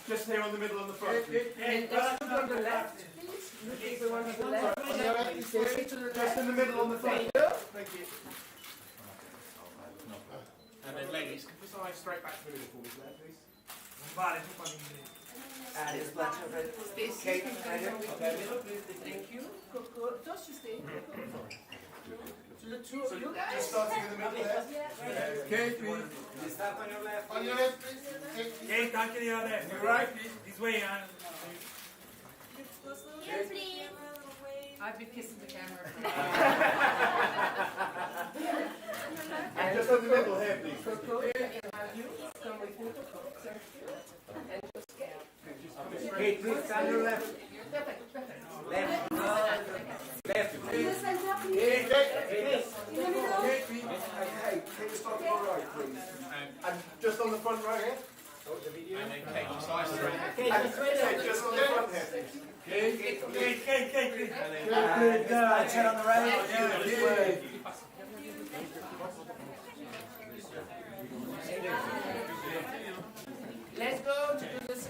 Just here on the middle on the front. Let's look on the left. Look at the one on the left. Just in the middle on the front. Thank you. And then ladies, can put your eyes straight back to the middle for me there, please. Vale, Alice Blanchett. Stacy, Cate Blanchett. Thank you. Coco, just you stay. To the two of you guys. Just starting in the middle there. Cate, please. You start on your left. On your left, please. Cate, danke dir, Alex. You're right, please. This way, huh? Here, please. I've been kissing the camera. And just in the middle here, please. Coco, have you come with me, Coco? Thank you. And just get. Cate, please stand on your left. Left. Left. Cate, please. Hey, just on your right, please. And just on the front right here. And then Cate, just eyes straight. Cate, just on the front here, please. Cate. Good girl. Chat on the right. Let's go to do this.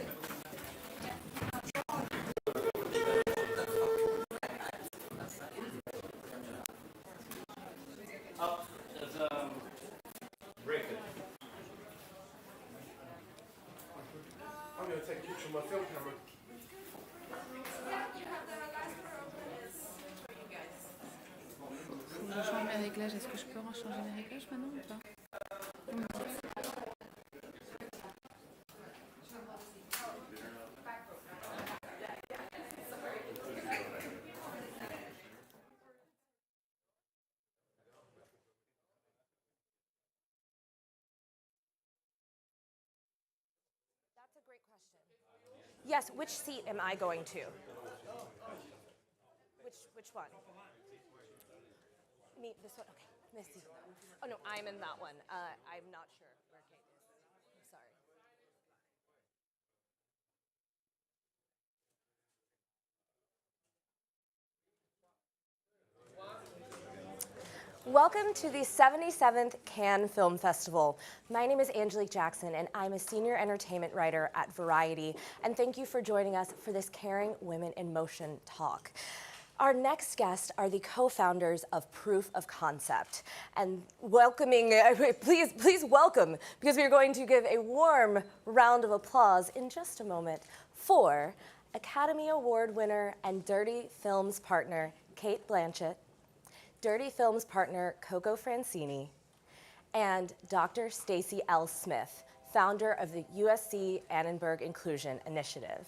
I'm going to take a picture of my film camera. Je change mes réglages. Est-ce que je peux en changer mes réglages maintenant ou pas? That's a great question. Yes, which seat am I going to? Which one? Me, this one? Okay, this seat. Oh no, I'm in that one. I'm not sure where Cate is. I'm sorry. Welcome to the 77th Cannes Film Festival. My name is Angelique Jackson, and I'm a senior entertainment writer at Variety, and thank you for joining us for this Caring Women in Motion talk. Our next guests are the co-founders of Proof of Concept, and please welcome, because we are going to give a warm round of applause in just a moment for Academy Award winner and Dirty Films partner, Cate Blanchett, Dirty Films partner, Coco Francini, and Dr. Stacy L. Smith, founder of the USC Annenberg Inclusion Initiative.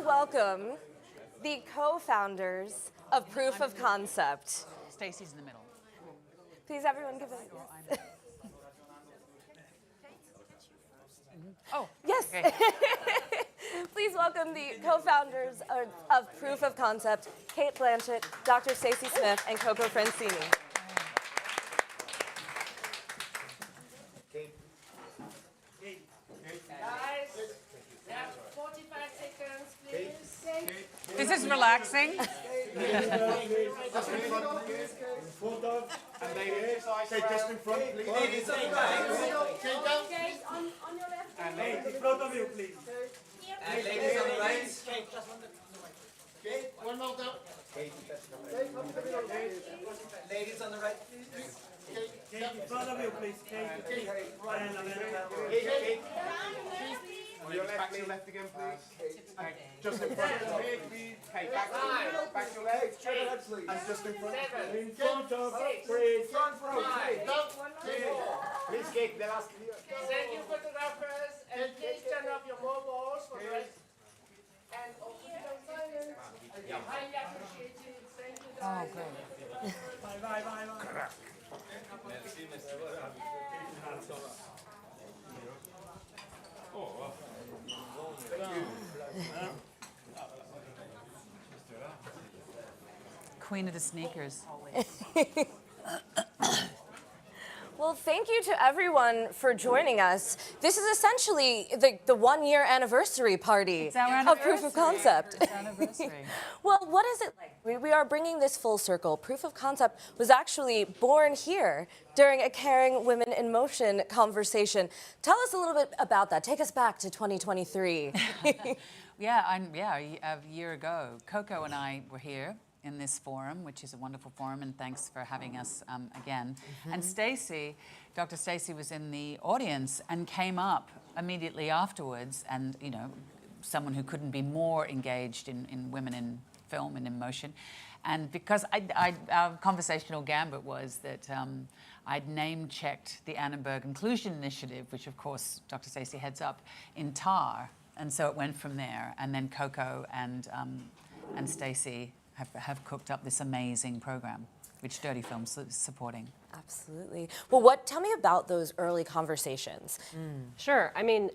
welcome the co-founders of Proof of Concept. Stacy's in the middle. Please, everyone, give it. Yes. Oh, Yes. okay. Please welcome the co-founders of Proof of Concept, Cate Blanchett, Dr. Stacy Smith, and Coco Francini. Guys, we have 45 seconds, please. This is relaxing. Just in front, please. In front of. And ladies, say just in front, please. Ladies, Okay, on your left. and Hey, ladies. in front of you, please. And ladies on the right. Okay, one more down. Ladies on the right, please. Kate, in front of you, please. Kate. Ryan, On your left, to your left again, please. And just in front of me, please. Okay, back your legs. And just in front. in front of, please. Please, Kate, the last clear. Thank you, photographers, and please turn off your mobiles for the rest. And also silence. Highly appreciated. Thank you, guys. Bye. Queen of the sneakers. Well, thank you to everyone for joining us. This is essentially the 1-year anniversary party It's our of Proof of Concept. It's our anniversary. Well, what is it like? We are bringing this full circle. Proof of Concept was actually born here during a Kering Women in Motion conversation. Tell us a little bit about that. Take us back to 2023. A year ago, Coco and I were here in this forum, which is a wonderful forum, and thanks for having us again. And Stacy, Dr. Stacy was in the audience and came up immediately afterwards, and someone who couldn't be more engaged in women in film and in motion. And because our conversational gambit was that I'd name-checked the Annenberg Inclusion Initiative, which of course Dr. Stacy heads up, in TAR, and so it went from there. And then Coco and Stacy have cooked up this amazing program, which Dirty Film's supporting. Absolutely. Well, tell me about those early conversations. Sure. I mean,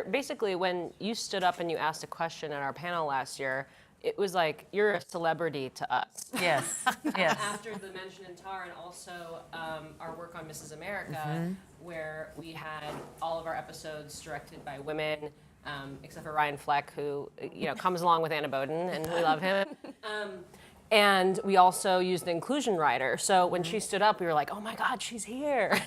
basically when you stood up and you asked a question at our panel last year, it was like, you're a celebrity to us. Yes, yes. After the mention in TAR and also our work on Mrs. America, where we had all of our episodes directed by women, except for Ryan Fleck, who comes along with Anna Boden, and we love him. And we also used the inclusion writer. So when she stood up, we were like, oh my God, she's here.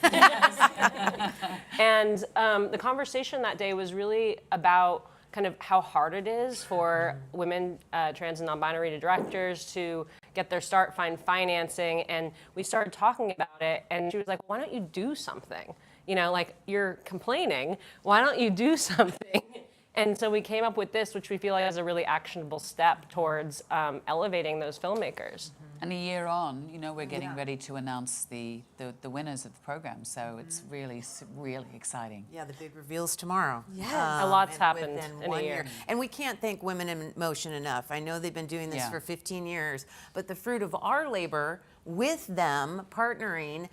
And the conversation that day was really about kind of how hard it is for women, trans and non-binary directors to get their start, find financing. And we started talking about it, and she was like, why don't you do something? You're complaining, why don't you do something? And so we came up with this, which we feel like is a really actionable step towards elevating those filmmakers. And a year on, we're getting ready to announce the winners of the program. So it's really, really exciting. Yeah, the big reveal's tomorrow. Yeah. A lot's and happened within in a 1 year. And we can't thank Women in Motion enough. I know they've been doing this for 15 years, but the fruit of our labor with them partnering,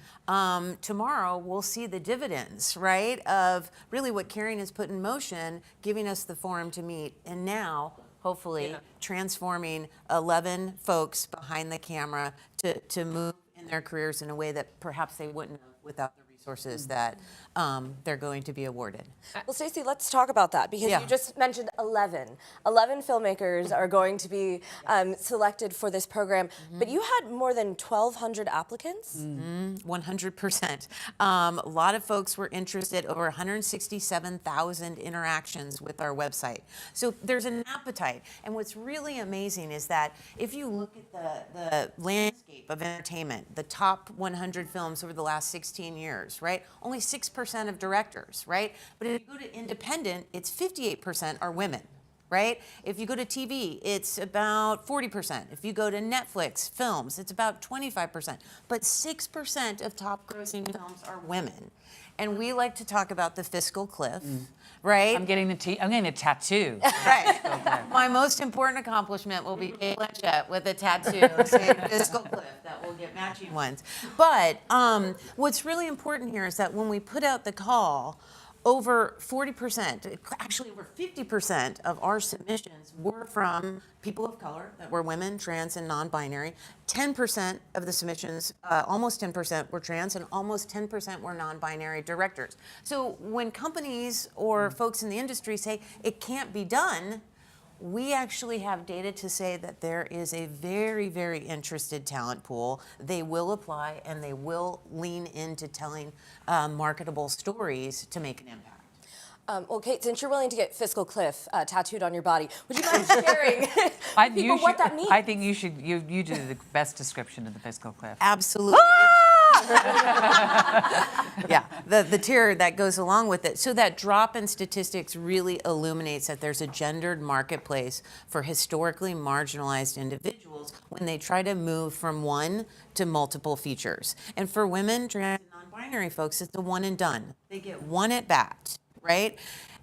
tomorrow we'll see the dividends, right, of really what Kering has put in motion, giving us the forum to meet, and now hopefully transforming 11 folks behind the camera to move in their careers in a way that perhaps they wouldn't have without the resources that they're going to be awarded. Well, Stacy, let's talk about that, because you just mentioned 11. 11 filmmakers are going to be selected for this program, but you had more than 1,200 applicants? 100%. A lot of folks were interested, over 167,000 interactions with our website. So there's an appetite. And what's really amazing is that if you look at the landscape of entertainment, the top 100 films over the last 16 years, right? Only 6% of directors, right? But if you go to independent, it's 58% are women, right? If you go to TV, it's about 40%. If you go to Netflix films, it's about 25%. But 6% of top grossing films are women. and we like to talk about the fiscal cliff, right? I'm getting a tattoo. Right. My most important accomplishment will be Cate Blanchett with a tattoo saying fiscal cliff. That will get matching ones. But what's really important here is that when we put out the call, over 40%, actually over 50% of our submissions were from people of color, that were women, trans, and non-binary. 10% of the submissions, almost 10% were trans, and almost 10% were non-binary directors. So when companies or folks in the industry say it can't be done, we actually have data to say that there is a very, very interested talent pool. They will apply and they will lean into telling marketable stories to make an impact. Well, Kate, since you're willing to get fiscal cliff tattooed on your body, would you mind sharing people what that means? I think you should. You do the best description of the fiscal cliff. Absolutely. Yeah, the tier that goes along with it. So that drop in statistics really illuminates that there's a gendered marketplace for historically marginalized individuals when they try to move from one to multiple features. And for women, trans, and non-binary folks, it's a one and done. They get one at bat, right?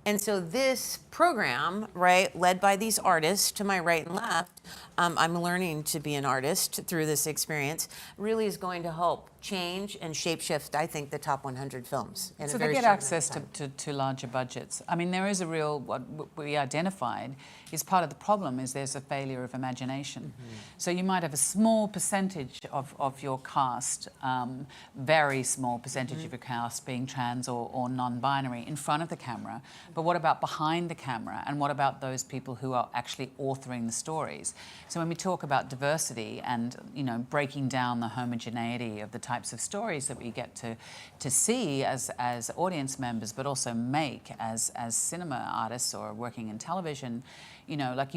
And so this program, right, led by these artists to my right and left, I'm learning to be an artist through this experience, really is going to help change and shapeshift, I think, the top 100 films. So they get access to larger budgets. I mean, there is a real, what we identified is part of the problem is there's a failure of imagination. So you might have a small percentage of your cast, very small percentage of your cast being trans or non-binary in front of the camera, but what about behind the camera, and what about those people who are actually authoring the stories? So when we talk about diversity and, you know, breaking down the homogeneity of the types of stories that we get to see as audience members, but also make as cinema artists or working in television, you know, like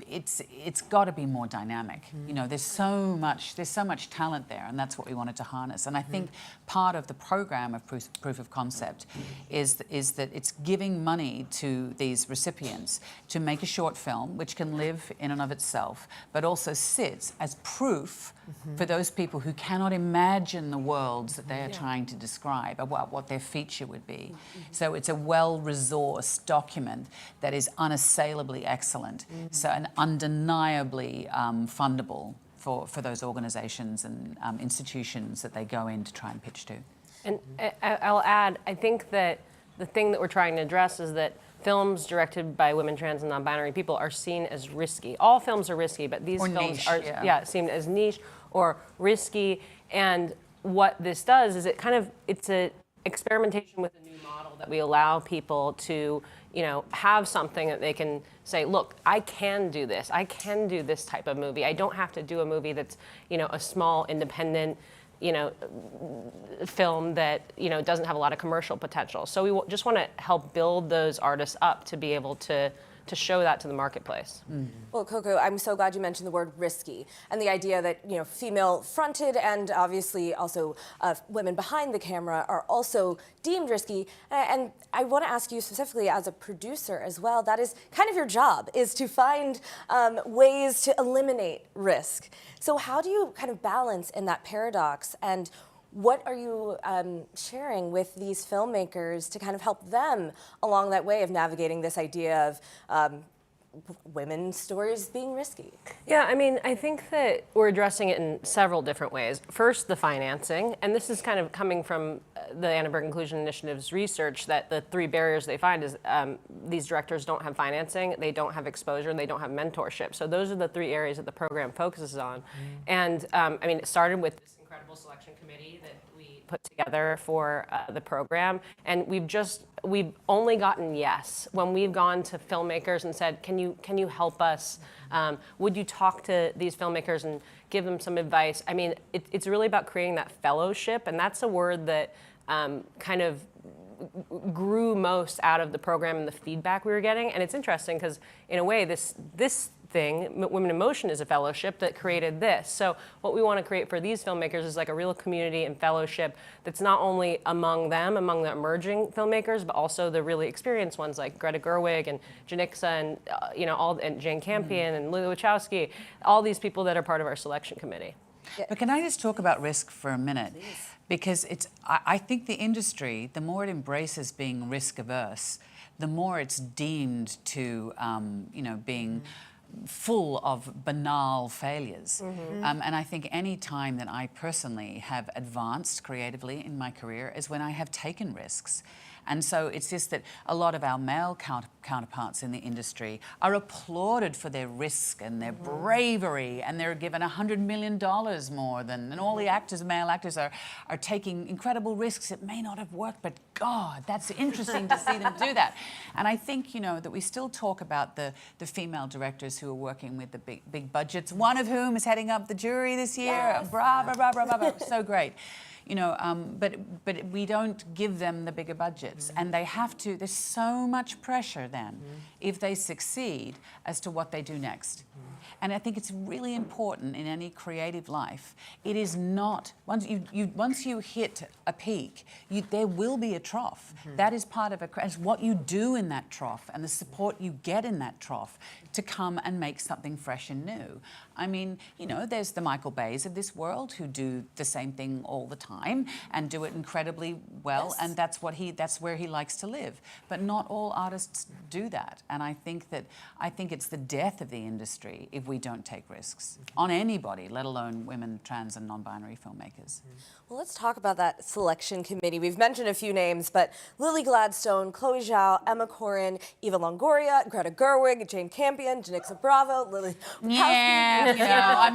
it's got to be more dynamic. You know, there's so much talent there, and that's what we wanted to harness. And I think part of the program of proof of concept is that it's giving money to these recipients to make a short film which can live in and of itself, but also sits as proof for those people who cannot imagine the worlds that they are trying to describe, about what their feature would be. So it's a well-resourced document that is unassailably excellent, so and undeniably fundable for those organizations and institutions that they go in to try and pitch to. And I'll add, I think that the thing that we're trying to address is that films directed by women, trans, and non-binary people are seen as risky. All films are risky, but these films niche, are seen as niche or risky. And what this does is it's an experimentation with a new model that we allow people to, you know, have something that they can say, look, I can do this. I can do this type of movie. I don't have to do a movie that's, you know, a small independent, you know, film that, you know, doesn't have a lot of commercial potential. So we just want to help build those artists up to be able to show that to the marketplace. Well, Coco, I'm so glad you mentioned the word risky and the idea that, you know, female fronted and obviously also women behind the camera are also deemed risky. And I want to ask you specifically as a producer as well, that is kind of your job, is to find ways to eliminate risk. So how do you kind of balance in that paradox, and what are you sharing with these filmmakers to kind of help them along that way of navigating this idea of women's stories being risky? Yeah, I mean, I think that we're addressing it in several different ways. First, the financing, and this is kind of coming from the Annenberg Inclusion Initiative's research, that the three barriers they find is these directors don't have financing, they don't have exposure, and they don't have mentorship. So those are the three areas that the program focuses on. And I mean, it started with this incredible selection committee that we put together for the program, and we've only gotten yes when we've gone to filmmakers and said, can you help us? Would you talk to these filmmakers and give them some advice? I mean, it's really about creating that fellowship, and that's a word that kind of grew most out of the program and the feedback we were getting. And it's interesting because in a way this thing, Women in Motion, is a fellowship that created this. So what we want to create for these filmmakers is like a real community and fellowship that's not only among them, among the emerging filmmakers, but also the really experienced ones like Greta Gerwig and Janixa and you know, and Jane Campion and Lily Wachowski, all these people that are part of our selection committee. But can I just talk about risk for a minute? because I think the industry, the more it embraces being risk averse, the more it's deemed to, being full of banal failures. And I think any time that I personally have advanced creatively in my career is when I have taken risks. And so it's just that a lot of our male counterparts in the industry are applauded for their risk and their bravery, and they're given $100 million more than, and all the actors, male actors, are taking incredible risks. It may not have worked, but God, that's interesting to see them do that. And I think, that we still talk about the female directors who are working with the big budgets, one of whom is heading up the jury this year. Yes. Bravo, bravo, bravo, so great. But we don't give them the bigger budgets, and they have to. There's so much pressure then, if they succeed, as to what they do next. And I think it's really important in any creative life. It is not once you hit a peak, there will be a trough. That is part of it's what you do in that trough and the support you get in that trough to come and make something fresh and new. I mean, there's the Michael Bays of this world who do the same thing all the time and do it incredibly well, and that's where he likes to live. But not all artists do that, and I think it's the death of the industry if we don't take risks on anybody, let alone women, trans, and non-binary filmmakers. Well, let's talk about that selection committee. We've mentioned a few names, but Lily Gladstone, Chloe Zhao, Emma Corrin, Eva Longoria, Greta Gerwig, Jane Campion, Janixa Bravo, Lily. Yeah,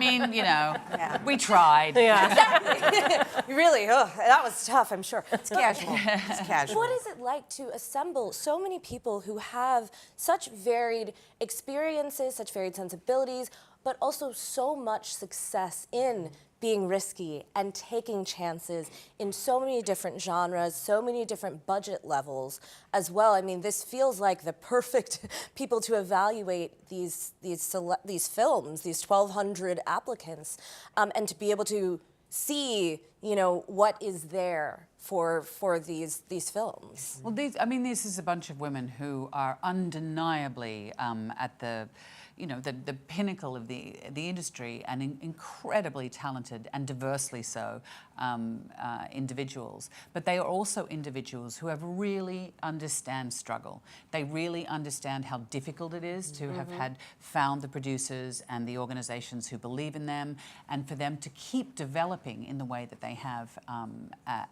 we tried. Yeah. Exactly. Really, that was tough, I'm sure. It's casual. It's casual. What is it like to assemble so many people who have such varied experiences, such varied sensibilities, but also so much success in being risky and taking chances in so many different genres, so many different budget levels as well? I mean, this feels like the perfect people to evaluate these films, these 1,200 applicants, and to be able to see, what is there for these films. Well, this is a bunch of women who are undeniably at the pinnacle of the industry, and incredibly talented and diversely so individuals. But they are also individuals who have really understand struggle. They really understand how difficult it is to have found the producers and the organizations who believe in them, and for them to keep developing in the way that they have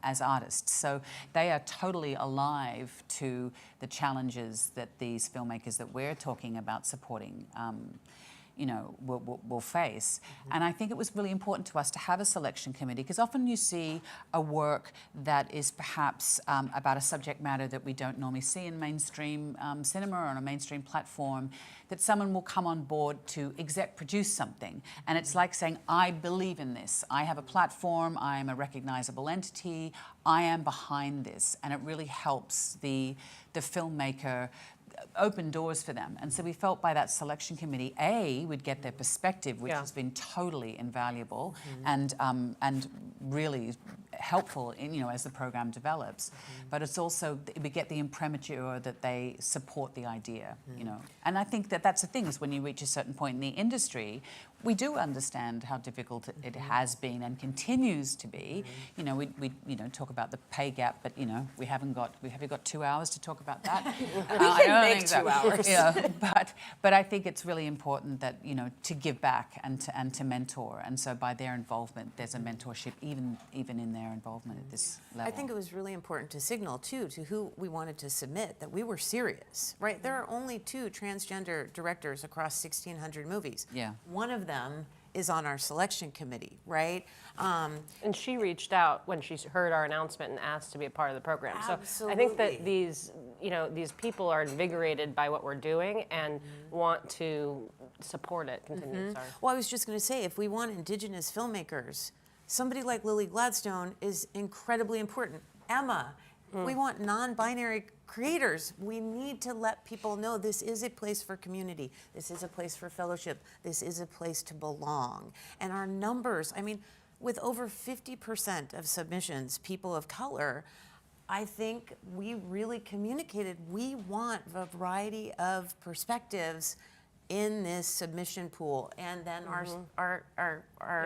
as artists. So they are totally alive to the challenges that these filmmakers that we're talking about supporting will face. And I think it was really important to us to have a selection committee, because often you see a work that is perhaps about a subject matter that we don't normally see in mainstream cinema or on a mainstream platform, that someone will come on board to exec produce something. And it's like saying, I believe in this. I have a platform, I am a recognizable entity, I am behind this. And it really helps the filmmaker open doors for them. And so we felt by that selection committee, we'd get their perspective, which has been totally invaluable and really helpful in, as the program develops. But it's also, we get the imprimatur that they support the idea, And I think that that's the thing, is when you reach a certain point in the industry, we do understand how difficult it has been and continues to be. We talk about the pay gap, but we haven't got 2 hours to talk about that. We can make 2 hours. But I think it's really important that to give back and to mentor, and so by their involvement, there's a mentorship even in their involvement at this level. I think it was really important to signal too to who we wanted to submit that we were serious, right? There are only 2 transgender directors across 1,600 movies. Yeah. One of them is on our selection committee, right? And she reached out when she heard our announcement and asked to be a part of the program. Absolutely. So I think that these people are invigorated by what we're doing and want to support it. Continue, sorry. Well, I was just going to say, if we want Indigenous filmmakers, somebody like Lily Gladstone is incredibly important. Emma, we want non-binary creators. We need to let people know this is a place for community. This is a place for fellowship. This is a place to belong. And our numbers, with over 50% of submissions, people of color, I think we really communicated we want a variety of perspectives in this submission pool. And then our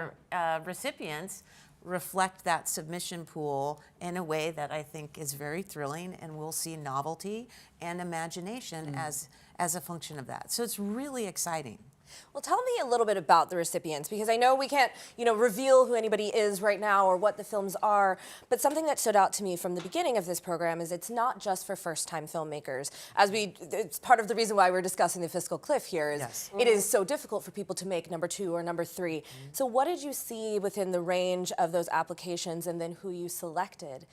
recipients, reflect that submission pool in a way that I think is very thrilling, and we'll see novelty and imagination as a function of that. So it's really exciting. Well, tell me a little bit about the recipients, because I know we can't, reveal who anybody is right now or what the films are, but something that stood out to me from the beginning of this program is it's not just for first-time filmmakers. It's part of the reason why we're discussing the fiscal cliff here is it is so difficult for people to make number 2 or number 3. So what did you see within the range of those applications, and then who you selected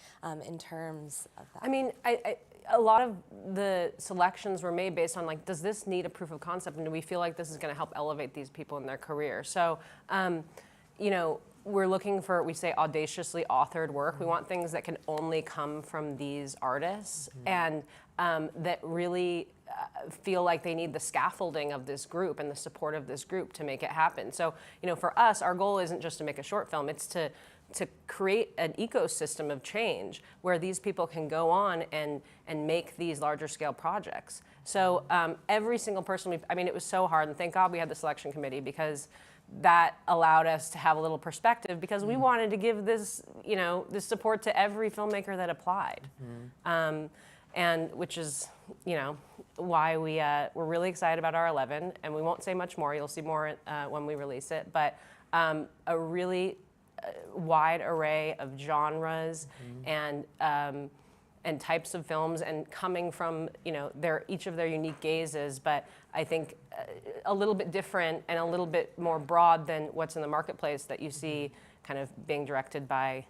in terms of that? I mean, a lot of the selections were made based on, like, does this need a proof of concept, and do we feel like this is going to help elevate these people in their career? So, we're looking for, we say, audaciously authored work. We want things that can only come from these artists and that really feel like they need the scaffolding of this group and the support of this group to make it happen. So, for us, our goal isn't just to make a short film, it's to create an ecosystem of change where these people can go on and make these larger scale projects. So every single person, it was so hard, and thank God we had the selection committee, because that allowed us to have a little perspective, because we wanted to give this, this support to every filmmaker that applied. And which is, why we're really excited about our 11, and we won't say much more. You'll see more when we release it, but a really wide array of genres and types of films, and coming from each of their unique gazes, but I think a little bit different and a little bit more broad than what's in the marketplace that you see kind of being directed by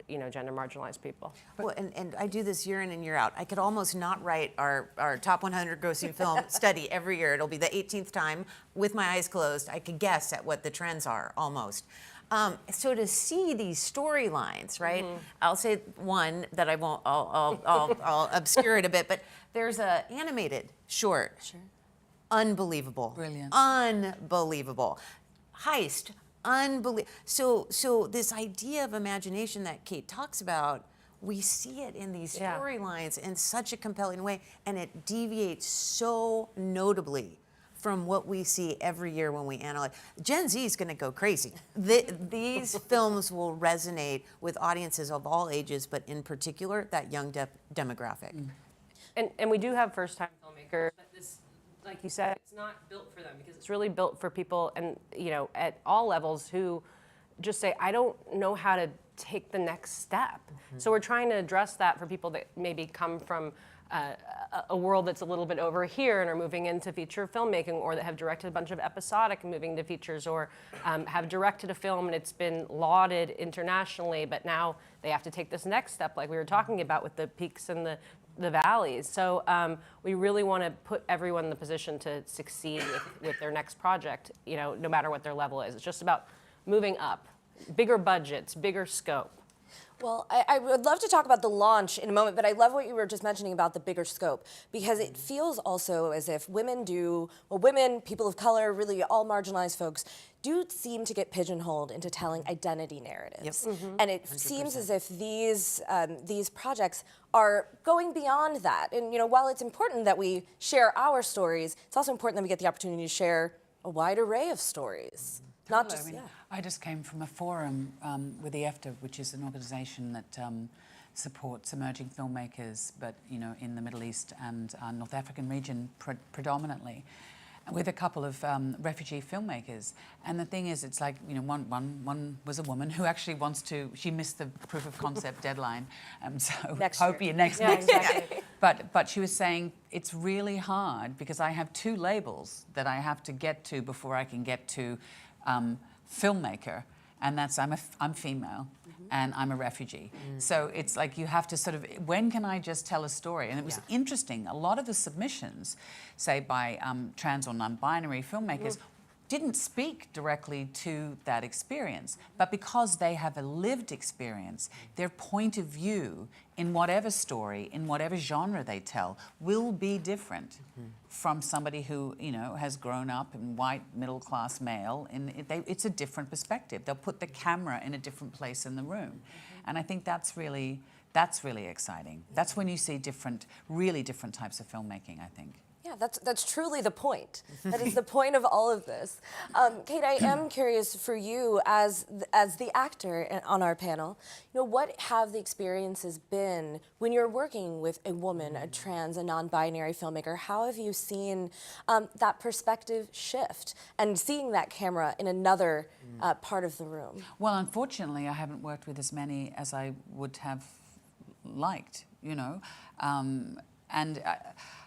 gender marginalized people. Well, and I do this year in and year out. I could almost not write our top 100 grossing film study every year. It'll be the 18th time. With my eyes closed, I could guess at what the trends are almost. So to see these storylines, right? I'll say one that I won't. I'll obscure it a bit, but there's a animated short. Sure. Unbelievable. Brilliant. Unbelievable. Heist. Unbelievable. So this idea of imagination that Cate talks about, we see it in these storylines in such a compelling way, and it deviates so notably from what we see every year when we analyze. Gen Z is going to go crazy. These films will resonate with audiences of all ages, but in particular, that young demographic. And we do have first-time filmmakers, but this, like you said, it's not built for them, because it's really built for people, and at all levels, who just say, I don't know how to take the next step. So we're trying to address that for people that maybe come from a world that's a little bit over here and are moving into feature filmmaking, or that have directed a bunch of episodic and moving to features, or have directed a film and it's been lauded internationally, but now they have to take this next step, like we were talking about with the peaks and the valleys. So we really want to put everyone in the position to succeed with their next project, no matter what their level is. It's just about moving up, bigger budgets, bigger scope. Well, I would love to talk about the launch in a moment, but I love what you were just mentioning about the bigger scope, because it feels also as if women, people of color, really all marginalized folks, do seem to get pigeonholed into telling identity narratives. And it 100%. Seems as if these projects are going beyond that. And while it's important that we share our stories, it's also important that we get the opportunity to share a wide array of stories. Not just, I just came from a forum with the EFTA, which is an organisation that supports emerging filmmakers, but in the Middle East and North African region predominantly, with a couple of refugee filmmakers. And the thing is, it's like, one was a woman who actually wants to, she missed the proof of concept deadline, so hope you next year. But she was saying, it's really hard because I have 2 labels that I have to get to before I can get to filmmaker, and that's I'm female and I'm a refugee. So it's like you have to sort of, when can I just tell a story? And it was interesting, a lot of the submissions, say by trans or non-binary filmmakers, didn't speak directly to that experience, but because they have a lived experience, their point of view in whatever story, in whatever genre they tell, will be different from somebody who has grown up in white middle-class male. It's a different perspective. They'll put the camera in a different place in the room, and I think that's really exciting. That's when you see really different types of filmmaking, I think. Yeah, Yeah, that's truly the point. That is the point of all of this. Cate, I am curious for you as the actor on our panel. You know, what have the experiences been when you're working with a woman, a trans, a non-binary filmmaker? How have you seen that perspective shift and seeing that camera in another part of the room? Well, unfortunately, I haven't worked with as many as I would have liked. You know,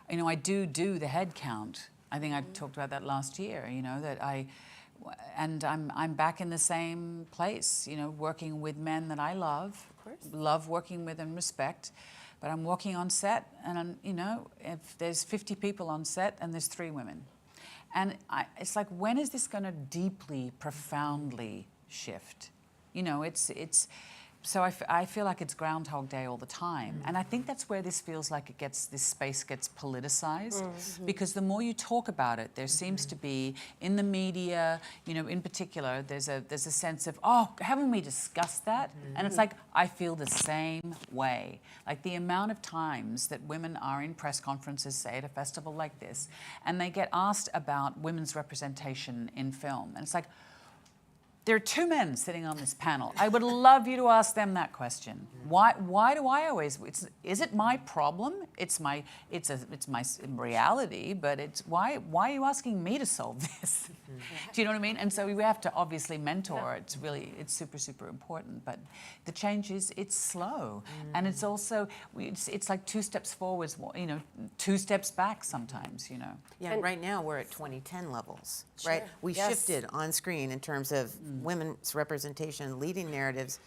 you know, I do the head count. I think I talked about that last year, you know, that I'm back in the same place, you know, working with men that I love working with and respect, but I'm walking on set and you know, if there's 50 people on set and there's 3 women. And it's like, when is this gonna deeply, profoundly shift? You know, so I feel like it's Groundhog Day all the time. And I think that's where this feels like this space gets politicized. Because the more you talk about it, there seems to be, in the media, you know, in particular, there's a sense of, oh, haven't we discussed that? And it's like, I feel the same way. Like the amount of times that women are in press conferences, say at a festival like this, and they get asked about women's representation in film. And it's like, there are 2 men sitting on this panel. I would love you to ask them that question. Why do I always? Is it my problem? It's my reality. But why are you asking me to solve this? Do you know what I mean? And so we have to obviously mentor. It's super important. But the change it's slow, and it's also it's like 2 steps forwards, you know, 2 steps back sometimes. You know. Yeah. And right now we're at 2010 levels. Right. We shifted on screen in terms of women's representation, leading narratives.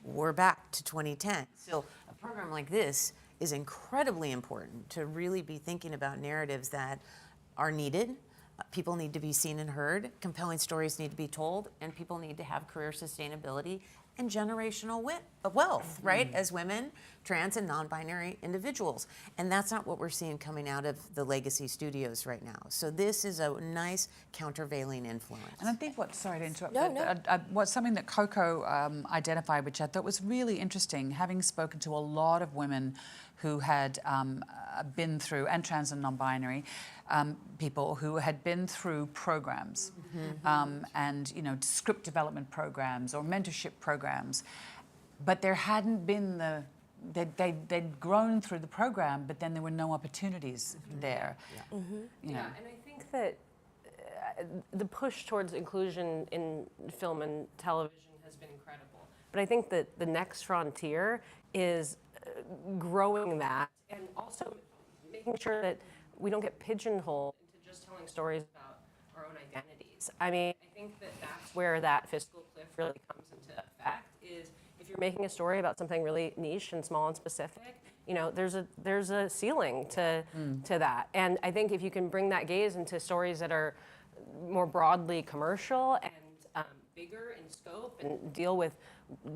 We're back to 2010. So a program like this is incredibly important to really be thinking about narratives that are needed. People need to be seen and heard. Compelling stories need to be told, and people need to have career sustainability and generational wealth, right? As women, trans and non-binary individuals. And that's not what we're seeing coming out of the legacy studios right now. So this is a nice countervailing influence. And I think sorry to interrupt, what's something that Coco identified, which I thought was really interesting, having spoken to a lot of women who had been through, and trans and non-binary people who had been through programs, and you know, script development programs or mentorship programs, but there hadn't been they'd grown through the program, but then there were no opportunities there. You know. And I think that the push towards inclusion in film and television has been incredible. But I think that the next frontier is growing that, and also making sure that we don't get pigeonholed into just telling stories about our own identities. I mean, I think that that's where that fiscal cliff really comes into effect, is if you're making a story about something really niche and small and specific, you know, there's a ceiling to that. And I think if you can bring that gaze into stories that are more broadly commercial and bigger in scope and deal with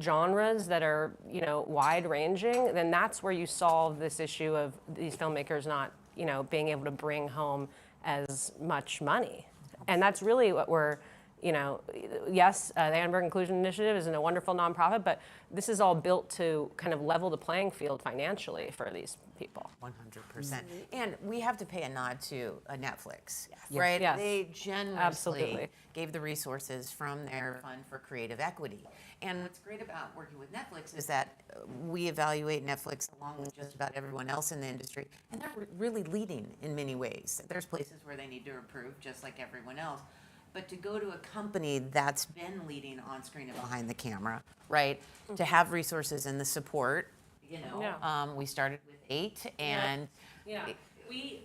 genres that are, you know, wide-ranging, then that's where you solve this issue of these filmmakers not, you know, being able to bring home as much money. And that's really what we're, you know, yes, the Annenberg Inclusion Initiative is a wonderful nonprofit, but this is all built to kind of level the playing field financially for these people. 100%. And we have to pay a nod to Netflix, right? Yes. They generously Absolutely. gave the resources from their fund for creative equity. And what's great about working with Netflix is that we evaluate Netflix along with just about everyone else in the industry, and they're really leading in many ways. There's places where they need to improve, just like everyone else. But to go to a company that's been leading on screen and behind the camera, right? To have resources and the support, you know, we started with 8, and we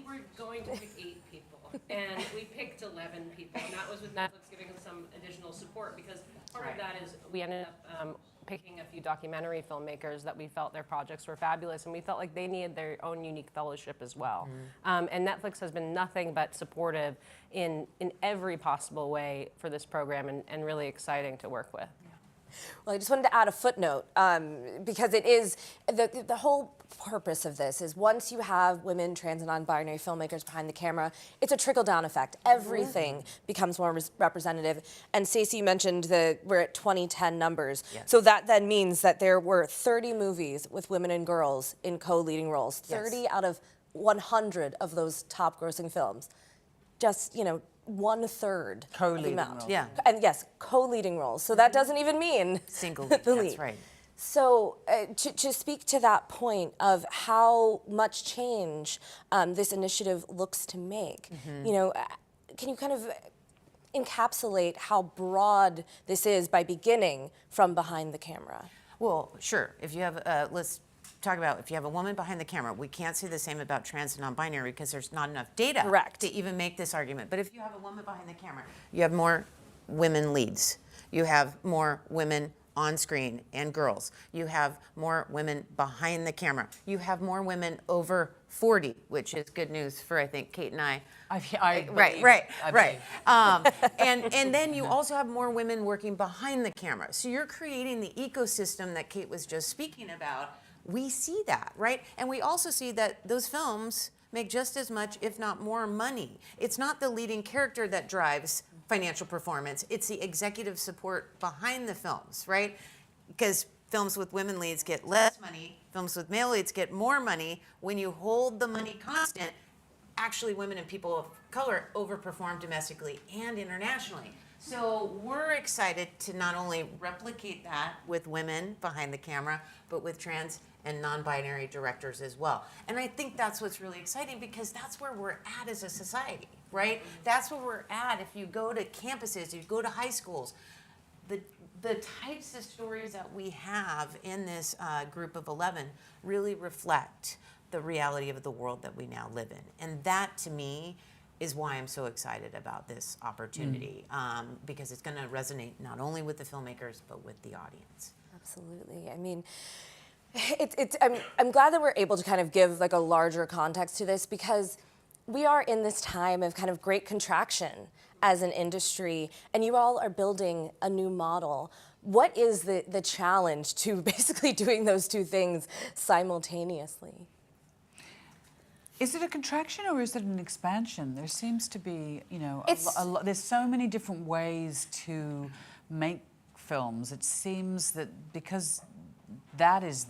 were going to pick 8 people, and we picked 11 people, and that was with Netflix giving us some additional support, because part of that is we ended up picking a few documentary filmmakers that we felt their projects were fabulous, and we felt like they needed their own unique fellowship as well. And Netflix has been nothing but supportive in every possible way for this program, and really exciting to work with. Well, I just wanted to add a footnote, because it is, the whole purpose of this is once you have women, trans and non-binary filmmakers behind the camera, it's a trickle-down effect. Everything becomes more representative. And Stacy, you mentioned that we're at 2010 numbers. Yes. So that then means that there were 30 movies with women and girls in co-leading roles. 30 out of 100 of those top grossing films, just, 1/3 Co-leading amount. roles. Yeah. And yes, co-leading roles. So that doesn't even mean Single the lead, lead. that's right. So to speak to that point of how much change this initiative looks to make, can you kind of encapsulate how broad this is by beginning from behind the camera? Well, sure. If you have, let's talk about if you have a woman behind the camera. We can't say the same about trans and non-binary because there's not enough data to even make this argument. But if you have a woman behind the camera, you have more women leads. You have more women on screen and girls. You have more women behind the camera. You have more women over 40, which is good news for, I think, Cate and I. Right. And then you also have more women working behind the camera. So you're creating the ecosystem that Cate was just speaking about. We see that, right? And we also see that those films make just as much, if not more, money. It's not the leading character that drives financial performance. It's the executive support behind the films, right? Because films with women leads get less money, films with male leads get more money. When you hold the money constant, actually women and people of color overperform domestically and internationally. So we're excited to not only replicate that with women behind the camera, but with trans and non-binary directors as well. And I think that's what's really exciting because that's where we're at as a society, right? That's where we're at. If you go to campuses, if you go to high schools, the types of stories that we have in this group of 11 really reflect the reality of the world that we now live in. And that, to me, is why I'm so excited about this opportunity, because it's going to resonate not only with the filmmakers, but with the audience. Absolutely. I mean, I'm glad that we're able to kind of give like a larger context to this because we are in this time of kind of great contraction as an industry, and you all are building a new model. What is the challenge to basically doing those two things simultaneously? Is it a contraction or is it an expansion? There seems to be, there's so many different ways to make films. It seems that because that is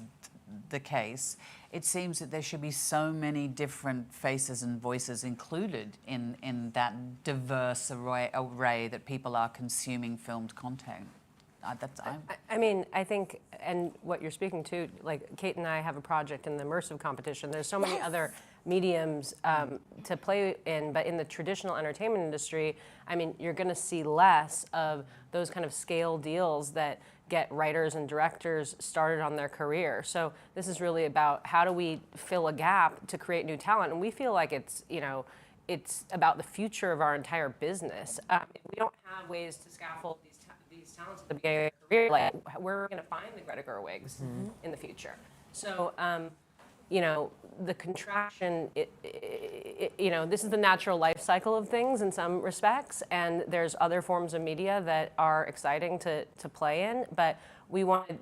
the case, it seems that there should be so many different faces and voices included in that diverse array that people are consuming filmed content. I mean, I think, and what you're speaking to, like Cate and I have a project in the immersive competition. There's so many other mediums to play in, but in the traditional entertainment industry, I mean, you're going to see less of those kind of scale deals that get writers and directors started on their career. So this is really about how do we fill a gap to create new talent, and we feel like it's about the future of our entire business. If we don't have ways to scaffold these talents at the beginning of their career, like where are we going to find the Greta Gerwigs in the future? So, the contraction, this is the natural life cycle of things in some respects, and there's other forms of media that are exciting to play in, but we want to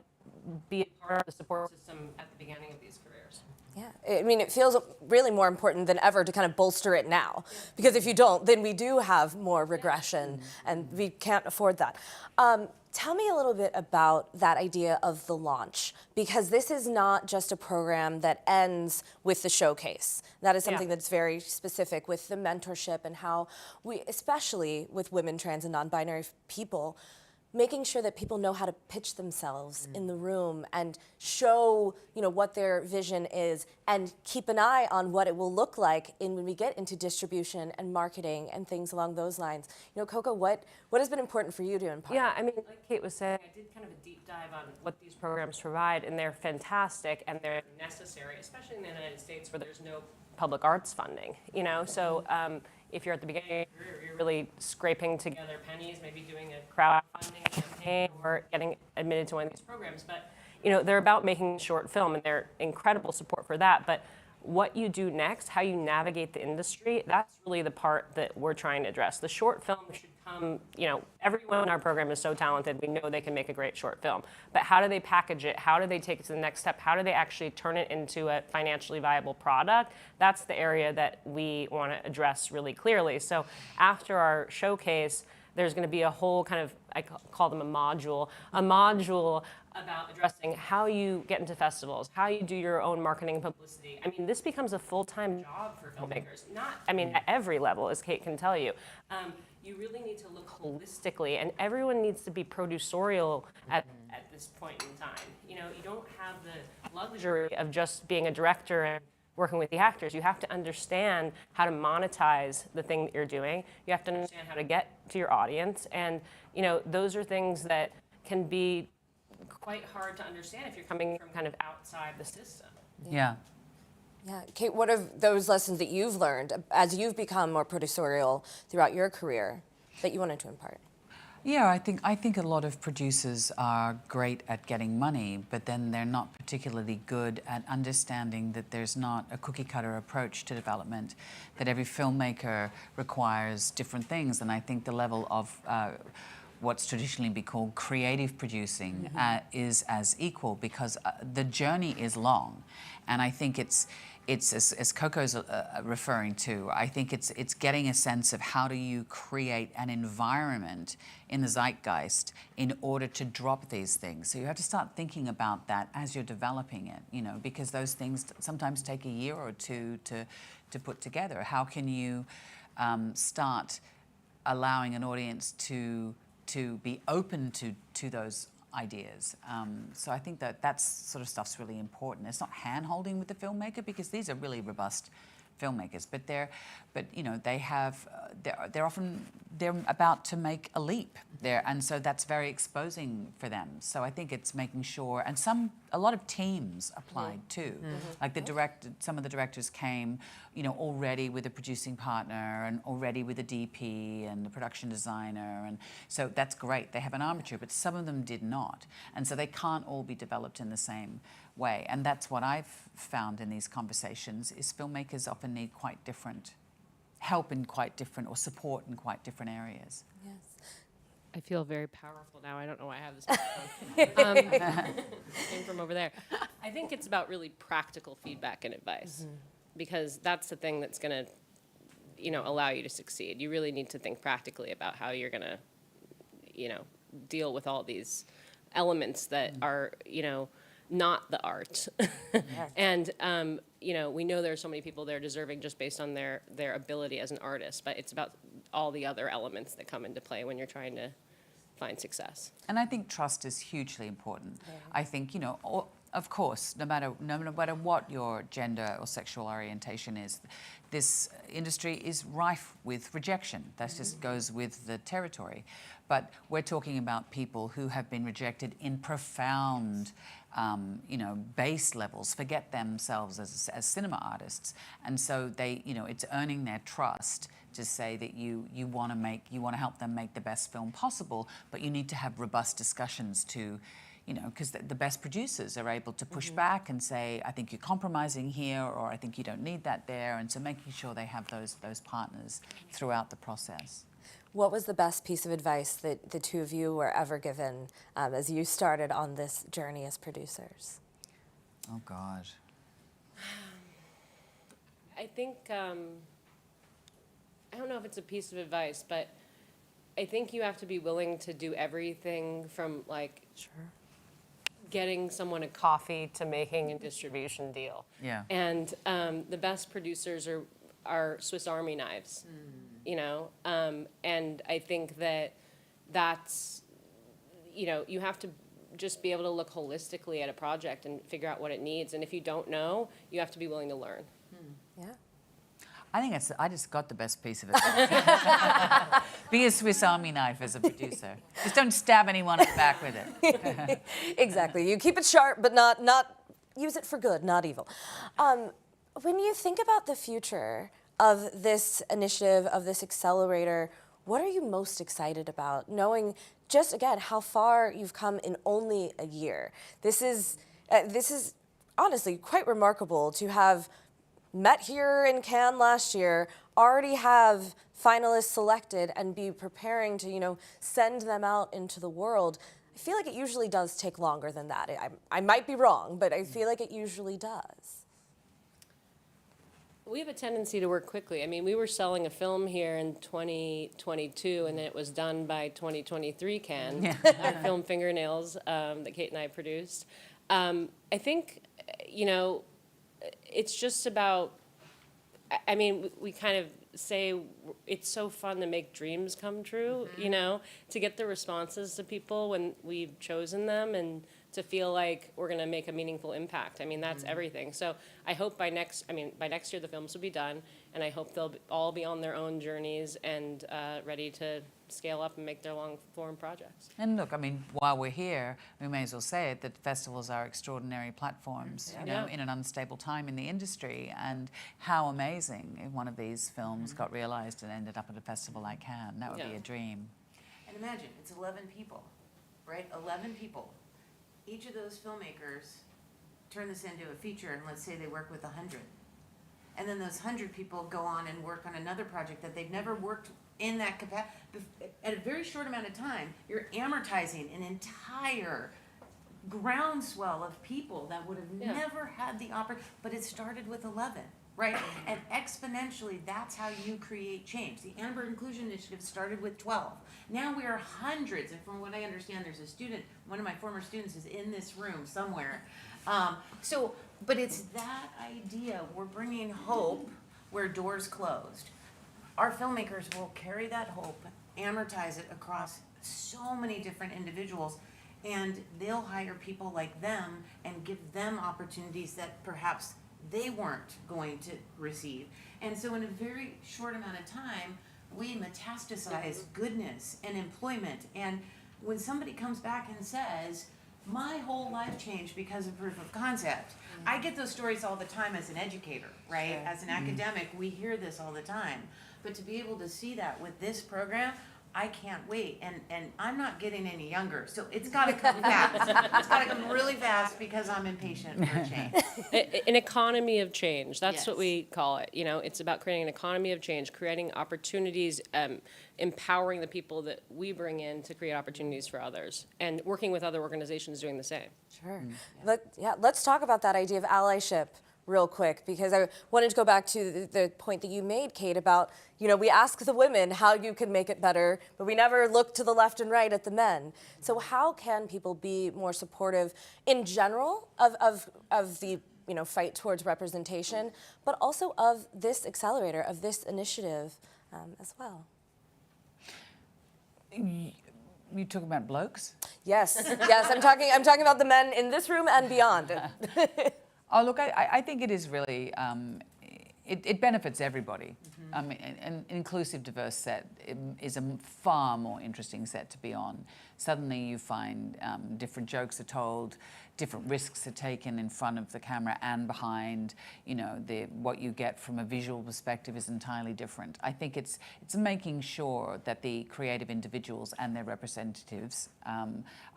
be a part of the support system at the beginning of these careers. Yeah, I mean, it feels really more important than ever to kind of bolster it now, because if you don't, then we do have more regression, and we can't afford that. Tell me a little bit about that idea of the launch, because this is not just a program that ends with the showcase. That is something that's very specific with the mentorship and how we, especially with women, trans, and non-binary people, making sure that people know how to pitch themselves in the room and show, what their vision is, and keep an eye on what it will look like when we get into distribution and marketing and things along those lines. Coco, what has been important for you to impart? Yeah, I mean, like Cate was saying, I did kind of a deep dive on what these programs provide, and they're fantastic and they're necessary, especially in the United States where there's no public arts funding, So if you're at the beginning of your career, you're really scraping together pennies, maybe doing a crowdfunding campaign or getting admitted to one of these programs. But, they're about making a short film, and they're incredible support for that. But what you do next, how you navigate the industry, that's really the part that we're trying to address. The short film should come, everyone in our program is so talented, we know they can make a great short film. But how do they package it? How do they take it to the next step? How do they actually turn it into a financially viable product? That's the area that we want to address really clearly. So after our showcase, there's going to be a whole kind of, I call them a module about addressing how you get into festivals, how you do your own marketing and publicity. I mean, this becomes a full-time job for filmmakers. At every level, as Cate can tell you. You really need to look holistically, and everyone needs to be producerial at this point in time. You know, you don't have the luxury of just being a director and working with the actors. You have to understand how to monetize the thing that you're doing. You have to understand how to get to your audience, and you know, those are things that can be quite hard to understand if you're coming from kind of outside the system. Yeah. Yeah, Cate, what are those lessons that you've learned as you've become more producerial throughout your career that you wanted to impart? Yeah, I think a lot of producers are great at getting money, but then they're not particularly good at understanding that there's not a cookie-cutter approach to development, that every filmmaker requires different things, and I think the level of what's traditionally been called creative producing is as equal, because the journey is long, and I think it's as Coco's referring to, I think it's getting a sense of how do you create an environment in the zeitgeist in order to drop these things. So you have to start thinking about that as you're developing it, you know, because those things sometimes take a year or two to put together. How can you start allowing an audience to be open to those ideas? So I think that sort of stuff's really important. It's not hand-holding with the filmmaker, because these are really robust filmmakers, but you know, they're often about to make a leap there, and so that's very exposing for them. So I think it's making sure, and a lot of teams applied too. Like some of the directors came, you know, already with a producing partner and already with a DP and a production designer, and so that's great. They have an armature, but some of them did not, and so they can't all be developed in the same way. And that's what I've found in these conversations, is filmmakers often need quite different help in quite different, or support in quite different areas. Yes. I feel very powerful now. I don't know why I have this microphone. Came from over there. I think it's about really practical feedback and advice, because that's the thing that's going to, you know, allow you to succeed. You really need to think practically about how you're going to, you know, deal with all these elements that are, you know, not the art. And, you know, we know there are so many people there deserving just based on their ability as an artist, but it's about all the other elements that come into play when you're trying to find success. And I think trust is hugely important. I think, you know, of course, no matter what your gender or sexual orientation is, this industry is rife with rejection. That just goes with the territory. But we're talking about people who have been rejected in profound, you know, base levels, forget themselves as cinema artists, and so they, you know, it's earning their trust to say that you want to help them make the best film possible, but you need to have robust discussions to, you know, because the best producers are able to push back and say, I think you're compromising here, or I think you don't need that there, and so making sure they have those partners throughout the process. What was the best piece of advice that the two of you were ever given as you started on this journey as producers? Oh, God. I think, I don't know if it's a piece of advice, but I think you have to be willing to do everything from, like, getting someone a coffee to making a distribution deal. Yeah. And the best producers are Swiss Army knives, you know? And I think that's, you know, you have to just be able to look holistically at a project and figure out what it needs. And if you don't know, you have to be willing to learn. Yeah. I think I just got the best piece of it. Be a Swiss Army knife as a producer. Just don't stab anyone in the back with it. Exactly. You keep it sharp, but not use it for good, not evil. When you think about the future of this initiative, of this accelerator, what are you most excited about, knowing just, again, how far you've come in only a year? This is honestly quite remarkable to have met here in Cannes last year, already have finalists selected, and be preparing to, you know, send them out into the world. I feel like it usually does take longer than that. I might be wrong, but I feel like it usually does. We have a tendency to work quickly. I mean, we were selling a film here in 2022, and then it was done by 2023 Cannes, our film Fingernails that Kate and I produced. I think, you know, it's just about, I mean, we kind of say it's so fun to make dreams come true, you know, to get the responses to people when we've chosen them and to feel like we're going to make a meaningful impact. I mean, that's everything. So I hope by next year the films will be done, and I hope they'll all be on their own journeys and ready to scale up and make their long-form projects. And look, I mean, while we're here, we may as well say it, that festivals are extraordinary platforms, you know, in an unstable time in the industry. And how amazing if one of these films got realized and ended up at a festival like Cannes. That would be a dream. And imagine, it's 11 people, right? 11 people. Each of those filmmakers turn this into a feature, and let's say they work with 100. And then those 100 people go on and work on another project that they've never worked in that capacity. At a very short amount of time, you're amortizing an entire groundswell of people that would have never had the opportunity, but it started with 11, right? And exponentially, that's how you create change. The Amber Inclusion Initiative started with 12. Now we are hundreds, and from what I understand, there's a student, one of my former students is in this room somewhere. But it's that idea, we're bringing hope where doors closed. Our filmmakers will carry that hope, amortize it across so many different individuals, and they'll hire people like them and give them opportunities that perhaps they weren't going to receive. And so in a very short amount of time, we metastasize goodness and employment. And when somebody comes back and says, my whole life changed because of proof of concept, I get those stories all the time as an educator, right? As an academic, we hear this all the time. But to be able to see that with this program, I can't wait. And I'm not getting any younger, so it's got to come fast. It's got to come really fast because I'm impatient for change. An economy of change. That's what we call it. You know, it's about creating an economy of change, creating opportunities, empowering the people that we bring in to create opportunities for others, and working with other organizations doing the same. Sure. Let's talk about that idea of allyship real quick, because I wanted to go back to the point that you made, Kate, about, you know, we ask the women how you can make it better, but we never look to the left and right at the men. So how can people be more supportive in general of the, you know, fight towards representation, but also of this accelerator, of this initiative as well? You talking about blokes? Yes, yes, I'm talking about the men in this room and beyond. Oh, look, I think it is really, it benefits everybody. An inclusive, diverse set is a far more interesting set to be on. Suddenly you find different jokes are told, different risks are taken in front of the camera and behind. You know, what you get from a visual perspective is entirely different. I think it's making sure that the creative individuals and their representatives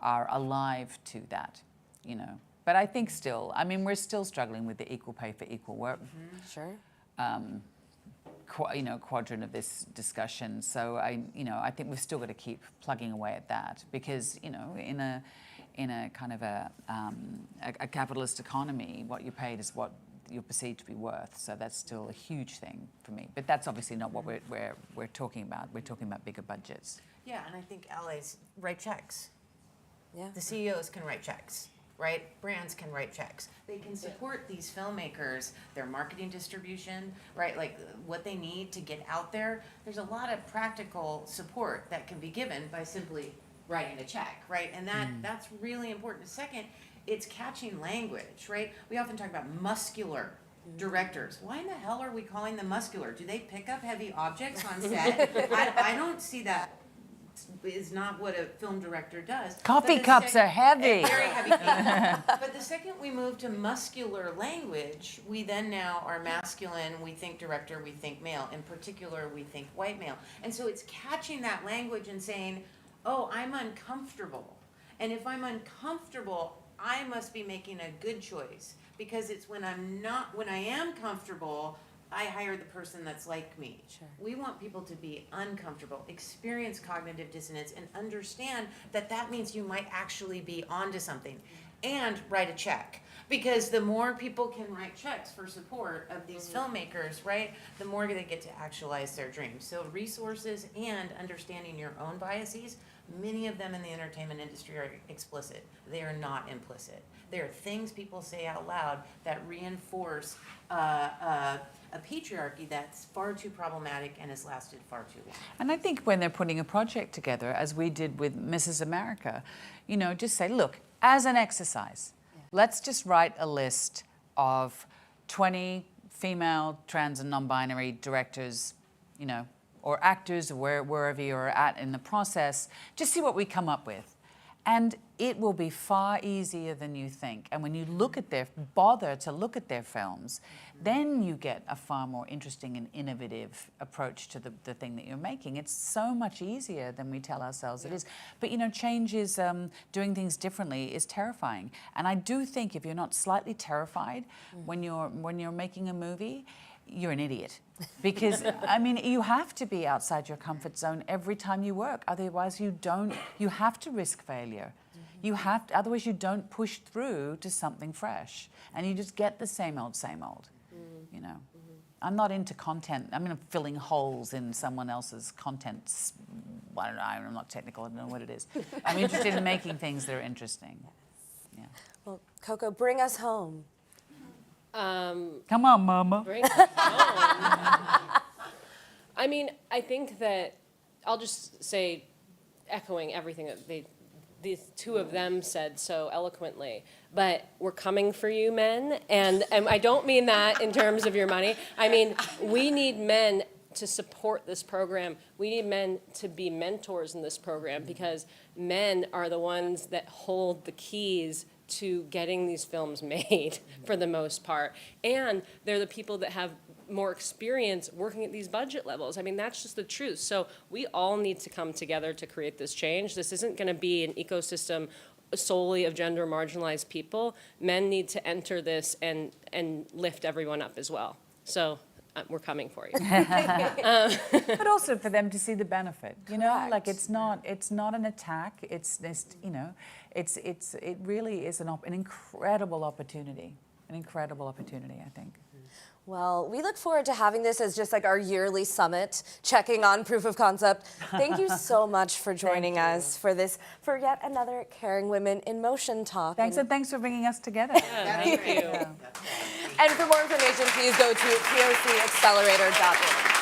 are alive to that, you know. But I think still, I mean, we're still struggling with the equal pay for equal work. Sure. Quadrant of this discussion. So I think we've still got to keep plugging away at that, because, you know, in a kind of a capitalist economy, what you're paid is what you're perceived to be worth. So that's still a huge thing for me. But that's obviously not what we're talking about. We're talking about bigger budgets. Yeah, and I think allies write checks. Yeah. The CEOs can write checks, right? Brands can write checks. They can support these filmmakers, their marketing distribution, right? Like what they need to get out there. There's a lot of practical support that can be given by simply writing a check, right? And that's really important. Second, it's catching language, right? We often talk about muscular directors. Why in the hell are we calling them muscular? Do they pick up heavy objects on set? I don't see that. Is not what a film director does. Coffee cups are heavy. Very heavy. But the second we move to muscular language, we then now are masculine, we think director, we think male. In particular, we think white male. And so it's catching that language and saying, oh, I'm uncomfortable. And if I'm uncomfortable, I must be making a good choice. Because it's when I am comfortable, I hire the person that's like me. Sure. We want people to be uncomfortable, experience cognitive dissonance, and understand that that means you might actually be onto something. and write a check. Because the more people can write checks for support of these filmmakers, right, the more they get to actualize their dreams. So resources and understanding your own biases, many of them in the entertainment industry are explicit. They are not implicit. They are things people say out loud that reinforce a patriarchy that's far too problematic and has lasted far too long. And I think when they're putting a project together, as we did with Mrs. America, you know, just say, look, as an exercise, let's just write a list of 20 female trans and non-binary directors, you know, or actors, or wherever you're at in the process, just see what we come up with. And it will be far easier than you think. And when you look at bother to look at their films, then you get a far more interesting and innovative approach to the thing that you're making. It's so much easier than we tell ourselves it is. But you know, change is, doing things differently is terrifying. And I do think if you're not slightly terrified when you're making a movie, you're an idiot. Because, I mean, you have to be outside your comfort zone every time you work. Otherwise, you have to risk failure. You have to, otherwise you don't push through to something fresh. And you just get the same old, you know. I'm not into content. I mean, I'm filling holes in someone else's content. I don't know, I'm not technical, I don't know what it is. I'm interested in making things that are interesting. Yeah. Well, Coco, bring us home. Come on, Mama. Bring it home. I mean, I think that I'll just say, echoing everything that the two of them said so eloquently, but we're coming for you, men, and I don't mean that in terms of your money. I mean, we need men to support this program. We need men to be mentors in this program, because men are the ones that hold the keys to getting these films made for the most part. And they're the people that have more experience working at these budget levels. I mean, that's just the truth. So we all need to come together to create this change. This isn't going to be an ecosystem solely of gender marginalized people. Men need to enter this and lift everyone up as well. So we're coming for you. But also for them to see the benefit, you know, like it's not an attack. It's just, you know, it really is an incredible opportunity, I think. Well, we look forward to having this as just like our yearly summit, checking on proof of concept. Thank you so much for joining us for yet another Caring Women in Motion talk. Thanks, and thanks for bringing us together. Thank you. And for more information, please go to POCaccelerator.org.